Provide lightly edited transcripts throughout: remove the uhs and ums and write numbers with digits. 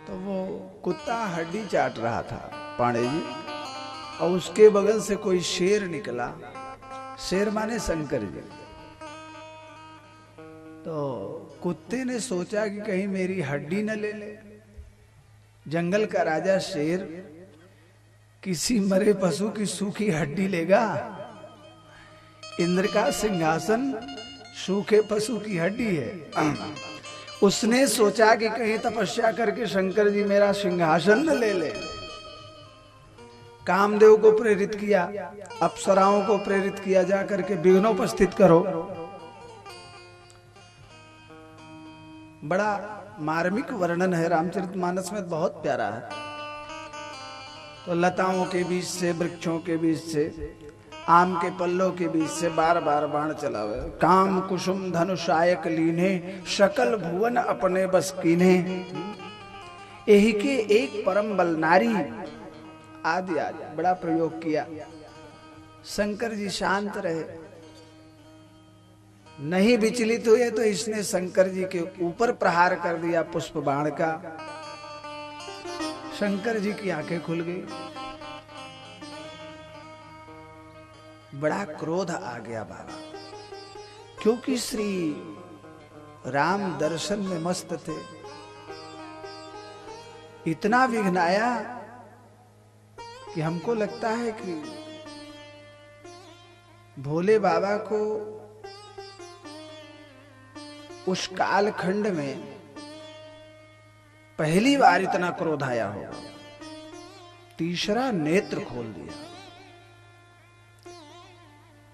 तो वो कुत्ता हड्डी चाट रहा था पांडे जी, और उसके बगल से कोई शेर निकला। शेर माने शंकर जी। तो कुत्ते ने सोचा कि कहीं मेरी हड्डी न ले ले। जंगल का राजा शेर किसी मरे पशु की सूखी हड्डी लेगा? इंद्र का सिंहासन सूखे पशु की हड्डी है। उसने सोचा कि कहीं तपस्या करके शंकर जी मेरा सिंहासन न ले ले। कामदेव को प्रेरित किया, अप्सराओं को प्रेरित किया, जा करके विघ्नोपस्थित करो। बड़ा मार्मिक वर्णन है रामचरितमानस में, बहुत प्यारा है। तो लताओं के बीच से, वृक्षों के बीच से, आम के पल्लों के बीच से बार बार बाण चलावे। काम कुसुम धनुषायक लीने, सकल भुवन अपने बस कीने। यही के एक परम बल नारी, आदि आदि बड़ा प्रयोग किया। शंकर जी शांत रहे, नहीं विचलित हुए। तो इसने शंकर जी के ऊपर प्रहार कर दिया पुष्प बाण का। शंकर जी की आंखें खुल गई, बड़ा क्रोध आ गया बाबा, क्योंकि श्री राम दर्शन में मस्त थे। इतना विघ्न आया कि हमको लगता है कि भोले बाबा को उस कालखंड में पहली बार इतना क्रोध आया होगा। तीसरा नेत्र खोल दिया।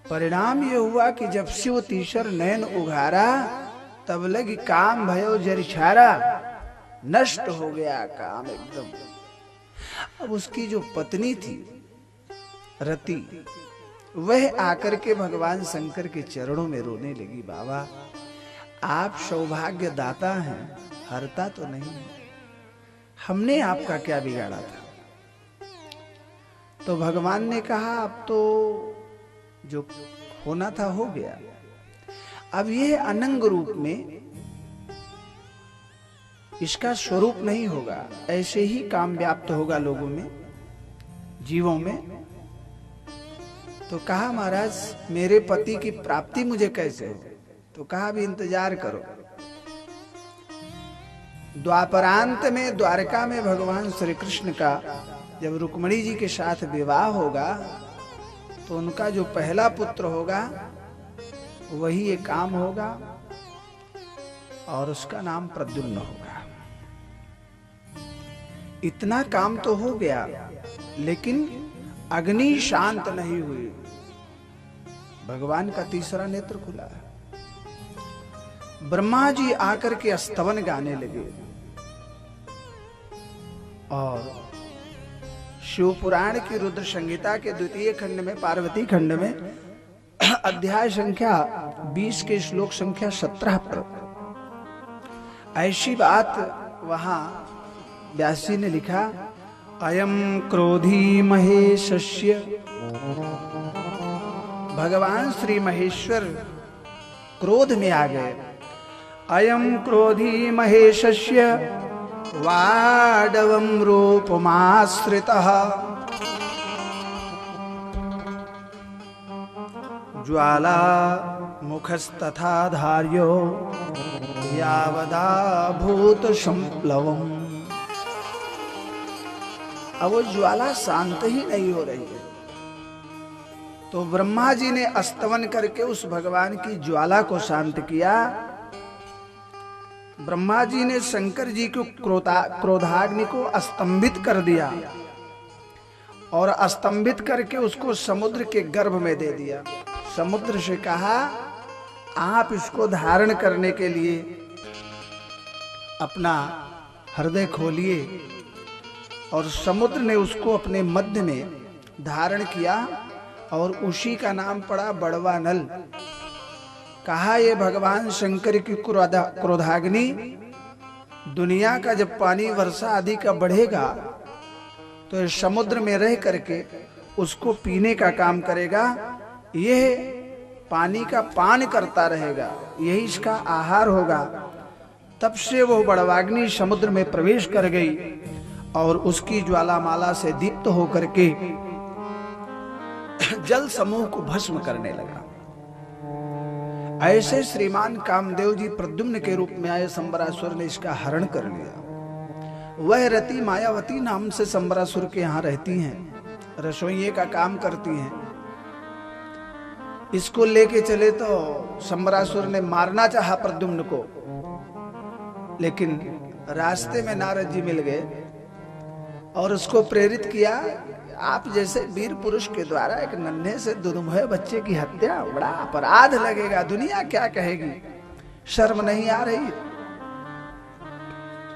परिणाम ये हुआ कि जब से वो तीसर नयन उघारा, तब लगी काम भयो जरिछारा, नष्ट हो गया काम एकदम। अब उसकी जो पत्नी थी रति, वह आकर के भगवान शंकर के चरणों में रोने लगी, बाबा आप सौभाग्य दाता हैं, हरता तो नहीं, हमने आपका क्या बिगाड़ा था। तो भगवान ने कहा अब तो जो होना था हो गया। अब यह अनंग रूप में इसका स्वरूप नहीं होगा, ऐसे ही काम व्याप्त होगा लोगों में, जीवों में। तो कहा महाराज मेरे पति की प्राप्ति मुझे कैसे हो? तो कहा भी इंतजार करो। द्वापरांत में द्वारका में भगवान श्री कृष्ण का जब रुक्मिणी जी के साथ विवाह होगा, तो उनका जो पहला पुत्र होगा वही ये काम होगा, और उसका नाम प्रद्युम्न होगा। इतना काम तो हो गया, लेकिन अग्नि शांत नहीं हुई। भगवान का तीसरा नेत्र खुला है। ब्रह्मा जी आकर के स्तवन गाने लगे, और शिव पुराण की रुद्र संहिता के द्वितीय खंड में, पार्वती खंड में, अध्याय संख्या 20 के श्लोक संख्या 17 पर ऐसी बात वहां व्यास जी ने लिखा, अयम क्रोधी महेशस्य। भगवान श्री महेश्वर क्रोध में आ गए। अयम क्रोधी महेशस्य वाडवम रूपमाश्रितः ज्वाला मुखस्तथा धार्यो यावदा भूत संप्लवम। अब वो ज्वाला शांत ही नहीं हो रही है। तो ब्रह्मा जी ने स्तवन करके उस भगवान की ज्वाला को शांत किया। ब्रह्मा जी ने शंकर जी को क्रोधाग्नि को स्तंभित कर दिया, और स्तंभित करके उसको समुद्र के गर्भ में दे दिया। समुद्र से कहा आप इसको धारण करने के लिए अपना हृदय खोलिए, और समुद्र ने उसको अपने मध्य में धारण किया, और उसी का नाम पड़ा बड़वा नल। कहा ये भगवान शंकर की क्रोधाग्नि दुनिया का जब पानी वर्षा आदि का बढ़ेगा, तो समुद्र में रह करके उसको पीने का काम करेगा। यह पानी का पान करता रहेगा, यही इसका आहार होगा। तब से वो बड़वाग्नि समुद्र में प्रवेश कर गई और उसकी ज्वालामाला से दीप्त होकर के जल समूह को भस्म करने लगा। ऐसे श्रीमान कामदेव जी प्रद्युम्न के रूप में आए, संबरासुर ने इसका हरण कर लिया। वह रति मायावती नाम से संबरासुर के यहाँ रहती हैं, रसोइये का काम करती हैं। इसको लेके चले तो संबरासुर ने मारना चाहा प्रद्युम्न को, लेकिन रास्ते में नारद जी मिल गए और उसको प्रेरित किया, आप जैसे वीर पुरुष के द्वारा एक नन्हे से दुर्मोह बच्चे की हत्या बड़ा अपराध लगेगा, दुनिया क्या कहेगी, शर्म नहीं आ रही?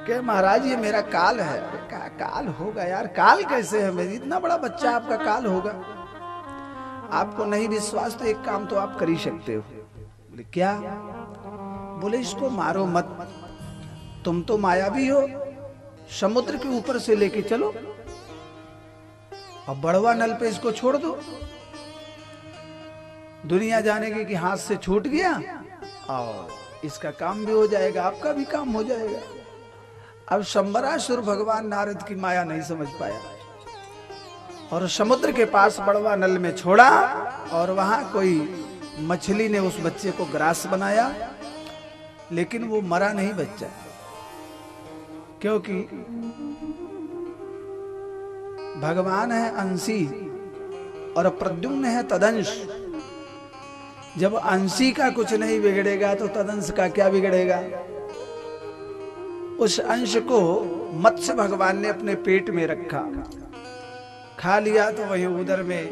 कि महाराज ये मेरा काल है। अरे काल होगा यार, काल कैसे है मेरी, इतना बड़ा बच्चा आपका काल होगा? आपको नहीं विश्वास तो एक काम तो आप कर ही सकते हो। बोले क्या? बोले इसको मारो मत, तुम तो मायावी हो, समुद्र के ऊपर से लेके चलो अब बड़वा नल पे इसको छोड़ दो, दुनिया जानेगी कि हाथ से छूट गया और इसका काम भी हो जाएगा, आपका भी काम हो जाएगा। अब संबरासुर भगवान नारद की माया नहीं समझ पाया और समुद्र के पास बड़वा नल में छोड़ा और वहां कोई मछली ने उस बच्चे को ग्रास बनाया, लेकिन वो मरा नहीं बच्चा, क्योंकि भगवान है अंशी और प्रद्युम्न है तदंश। जब अंशी का कुछ नहीं बिगड़ेगा तो तदंश का क्या बिगड़ेगा? उस अंश को मत्स्य भगवान ने अपने पेट में रखा, खा लिया तो वही उदर में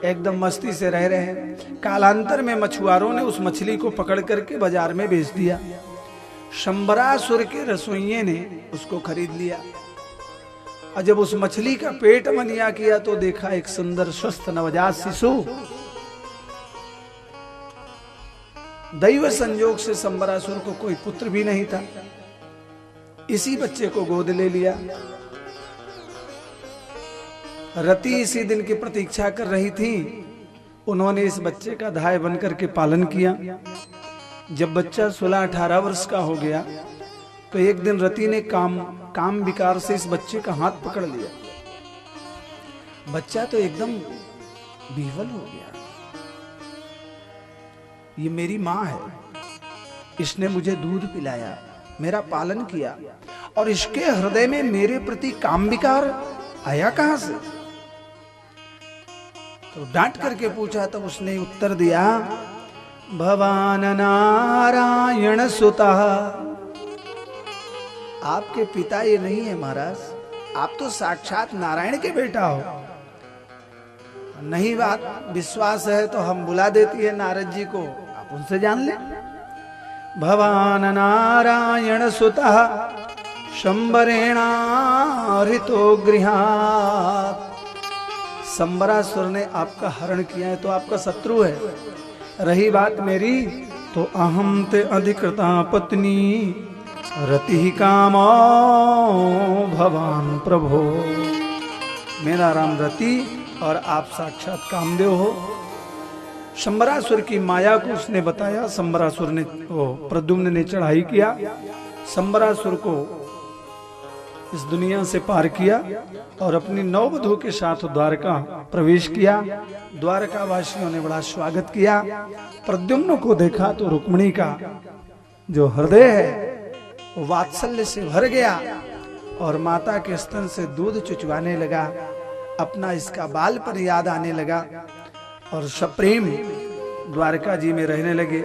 एकदम मस्ती से रह रहे हैं। कालांतर में मछुआरों ने उस मछली को पकड़ करके बाजार में बेच दिया। संबरासुर के रसोइये ने उसको खरीद लिया और जब उस मछली का पेट मनिया किया तो देखा एक सुंदर स्वस्थ नवजात शिशु। दैव संयोग से संबरासुर को कोई पुत्र भी नहीं था, इसी बच्चे को गोद ले लिया। रति इसी दिन की प्रतीक्षा कर रही थी, उन्होंने इस बच्चे का धाय बनकर के पालन किया। जब बच्चा 16-18 वर्ष का हो गया तो एक दिन रति ने काम विकार से इस बच्चे का हाथ पकड़ लिया। बच्चा तो एकदम विह्वल हो गया, ये मेरी माँ है, इसने मुझे दूध पिलाया, मेरा पालन किया और इसके हृदय में मेरे प्रति काम विकार आया कहां से? तो डांट करके पूछा, तब उसने उत्तर दिया, भवान नारायण सुतः। आपके पिता ये नहीं है महाराज, आप तो साक्षात नारायण के बेटा हो। नहीं बात विश्वास है तो हम बुला देती है नारद जी को, आप उनसे जान ले। भवान नारायण सुतः शंबरेणा हृतो गृहात्। संबरासुर ने आपका हरण किया है तो आपका शत्रु है। रही बात मेरी तो अहम ते अधिकृता पत्नी रति कामो भवान प्रभो। मेरा राम रति और आप साक्षात कामदेव हो। संबरासुर की माया को उसने बताया। संबरासुर ने प्रद्युम्न ने चढ़ाई किया, संबरासुर को इस दुनिया से पार किया और अपनी नववधू के साथ द्वारका प्रवेश किया। द्वारका वासियों ने बड़ा स्वागत किया। प्रद्युम्न को देखा तो रुक्मिणी का जो हृदय है वो वात्सल्य से भर गया और माता के स्तन से दूध चुचवाने लगा। अपना इसका बालपन याद आने लगा और सप्रेम द्वारका जी में रहने लगे।